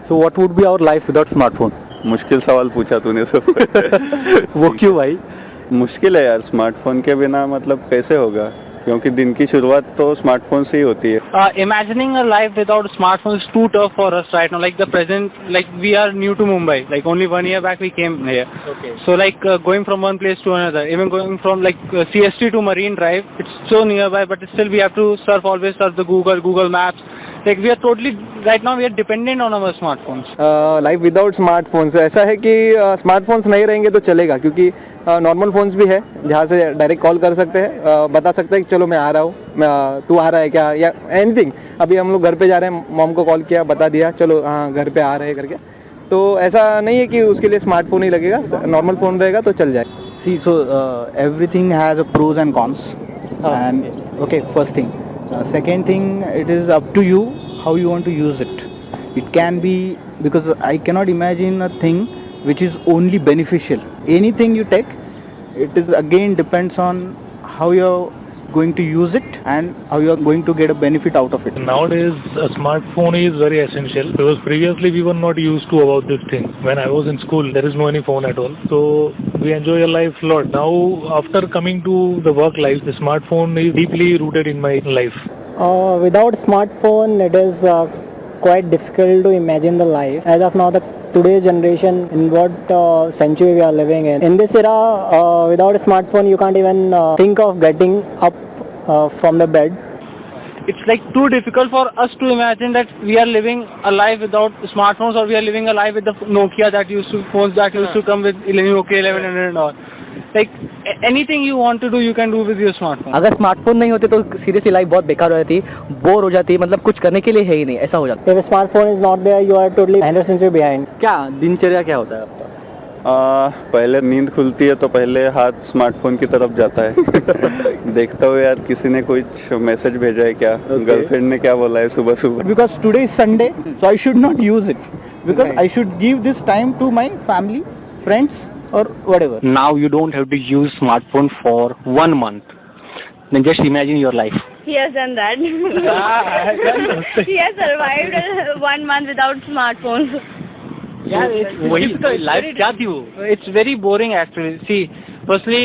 So what would be our life without smartphone? मुश्किल सवाल पूछा तूने तो वो क्यों भाई? मुश्किल है यार, स्मार्टफोन के बिना मतलब कैसे होगा, क्योंकि दिन की शुरुआत तो स्मार्टफोन से ही होती है. Imagining a life without smartphones is too tough for us right now. Like the present, like we are new to Mumbai. Like only 1 year back we came here. Okay. So like going from one place to another, even going from like CST to Marine Drive, it's so nearby, but still we have to always surf the Google Maps. Like we are totally right now we are dependent on our smartphones. Life without smartphones ऐसा है कि smartphones नहीं रहेंगे तो चलेगा, क्योंकि normal phones भी है जहाँ से डायरेक्ट कॉल कर सकते हैं, बता सकते हैं कि चलो मैं आ रहा हूँ, तू आ रहा है क्या, या एनीथिंग. अभी हम लोग घर पे जा रहे हैं, मॉम को कॉल किया, बता दिया चलो हाँ घर पे आ रहे हैं करके. तो ऐसा नहीं है कि उसके लिए स्मार्टफोन ही लगेगा, नॉर्मल फ़ोन रहेगा तो चल जाए. See, so everything has a pros and cons. And okay, first thing. Second thing, it is up to you how you want to use it. It can be, because I cannot imagine a thing which is only beneficial. Anything you take, it is again depends on how you're going to use it and how you're going to get a benefit out of it. Nowadays, a smartphone is very essential because previously we were not used to about this thing. When I was in school, there is no any phone at all. So we enjoy your life a lot. Now, after coming to the work life, the smartphone is deeply rooted in my life. Without smartphone, it is quite difficult to imagine the life. As of now, the today's generation, in what century we are living in. In this era, without a smartphone, you can't even think of getting up from the bed. It's like too difficult for us to imagine that we are living a life without smartphones, or we are living a life with the Nokia phones that used to come with Nokia 1100 and all. Like anything you want to do, you can do with your smartphone. अगर smartphone नहीं होते तो seriously life बहुत बेकार हो जाती, bore हो जाती, मतलब कुछ करने के लिए है ही नहीं, ऐसा हो जाता. If a smartphone is not there, you are totally 100 century behind. क्या दिनचर्या क्या होता है आपका? पहले नींद खुलती है तो पहले हाथ स्मार्टफोन की तरफ जाता है. देखता हूँ यार किसी ने कुछ मैसेज भेजा है क्या, गर्लफ्रेंड ने क्या बोला है सुबह सुबह. Because today is Sunday, so I should not use it. Because I should give this time to my family, friends, or whatever. Now you don't have to use smartphone for 1 month. Then just imagine your life. He has done that. He has survived 1 month without smartphones. Yeah, it's life क्या थी वो? It's very boring actually. See, firstly.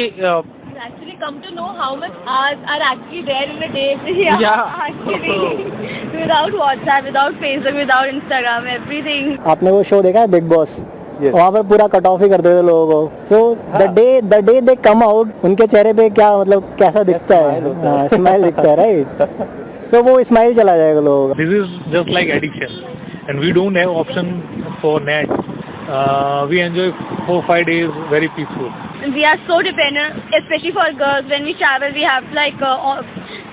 Actually come to know how much hours are actually there in a day. Yeah. Actually, without WhatsApp, without Facebook, without Instagram, everything. आपने वो show देखा है big boss? वहाँ पर पूरा cut off ही कर देते लोगों को. So the day they come out, उनके चेहरे पे क्या मतलब कैसा दिखता है, स्माइल दिखता है, राइट? सो वो स्माइल चला जाएगा लोगों का. This is just like addiction, and we don't have option for net. We enjoy 4-5 days very peaceful. We are so dependent, especially for girls. When we travel, we have to like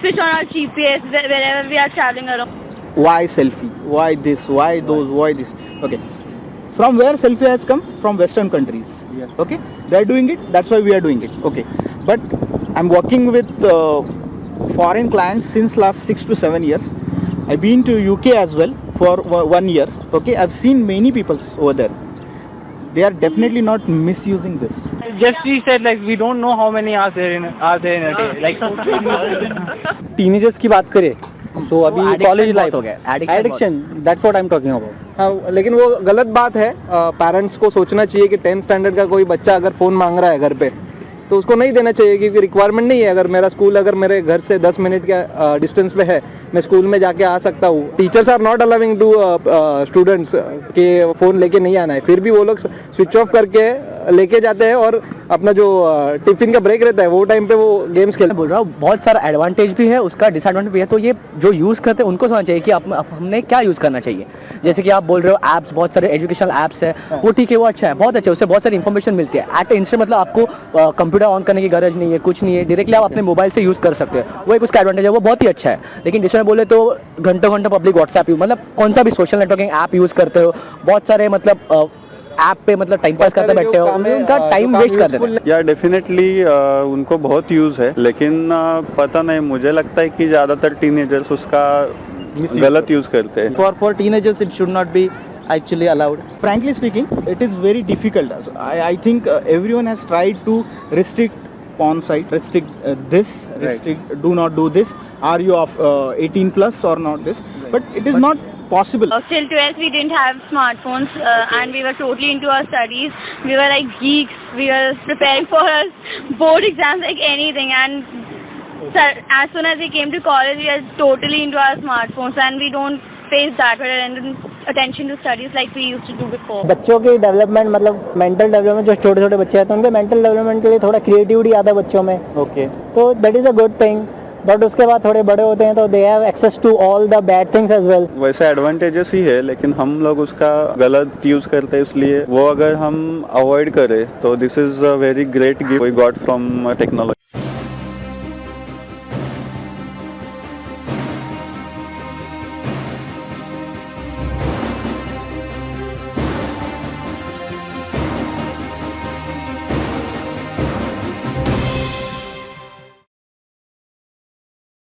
switch on our GPS wherever we are traveling around. Why selfie? Why this? Why those? Why this? Okay. From where selfie has come? From Western countries. Okay. They are doing it. That's why we are doing it. Okay. But I'm working with foreign clients since last 6 to 7 years. I've been to UK as well for 1 year. Okay. I've seen many people over there. They are definitely not misusing this. Just he said like we don't know how many are there in a day. Like teenagers की बात करें तो अभी college life हो गया, addiction, that's what I am talking about. लेकिन वो गलत बात है. पेरेंट्स को सोचना चाहिए कि 10th स्टैंडर्ड का कोई बच्चा अगर फ़ोन मांग रहा है घर पे तो उसको नहीं देना चाहिए, क्योंकि रिक्वायरमेंट नहीं है. अगर मेरा स्कूल अगर मेरे घर से 10 मिनट का डिस्टेंस पे है, मैं स्कूल में जाके आ सकता हूँ. Teachers are not allowing to students के फ़ोन लेके नहीं आना है, फिर भी वो लोग स्विच ऑफ करके लेके जाते हैं और अपना जो टिफिन का ब्रेक रहता है वो टाइम पे वो गेम्स खेलते. बोल रहा हूँ बहुत सारा एडवांटेज भी है उसका, डिसएडवांटेज भी है. तो ये जो यूज़ करते हैं उनको समझना चाहिए कि हमने क्या यूज़ करना चाहिए. जैसे कि आप बोल रहे हो ऐप्स, बहुत सारे एजुकेशनल ऐप्स है, वो ठीक है, वो अच्छा है, बहुत अच्छा है, उससे बहुत सारी इन्फॉर्मेशन मिलती है. एट इंस्टेंट मतलब आपको कंप्यूटर ऑन करने की गरज नहीं है, कुछ नहीं है, डायरेक्टली आप अपने मोबाइल से यूज़ कर सकते हैं. वो एक उसका एडवांटेज है, वो बहुत ही अच्छा है. लेकिन जिसमें बोले तो घंटों पब्लिक व्हाट्सएप मतलब कौन सा भी सोशल नेटवर्किंग ऐप यूज़ करते हो, बहुत सारे मतलब ऐप पे मतलब टाइम पास करते बैठे हो, उनका टाइम वेस्ट कर देते हैं. या डेफिनेटली उनको बहुत यूज है, लेकिन पता नहीं, मुझे लगता है कि ज्यादातर टीनेजर्स उसका गलत यूज करते हैं. For teenagers it should not be actually allowed. Frankly speaking, it is very difficult. I think everyone has tried to restrict porn site, restrict this, restrict, do not do this. Are you of 18 plus or not this? But it is not possible. Till 12th we didn't have smartphones and we were totally into our studies. We were like geeks. We were preparing for our board exams like anything. And as soon as we came to college, we were totally into our smartphones and we don't face that attention to studies like we used to do before. बच्चों की development मतलब mental development, जो छोटे छोटे बच्चे हैं तो उनके मेंटल डेवलपमेंट के लिए थोड़ा क्रिएटिविटी आता है बच्चों में. Okay. तो that is a good thing. But उसके बाद थोड़े बड़े होते हैं तो they have access to all the bad things as well. वैसे एडवांटेजेस ही है, लेकिन हम लोग उसका गलत यूज करते हैं, इसलिए वो अगर हम अवॉइड करें तो this is a very great gift we got from technology.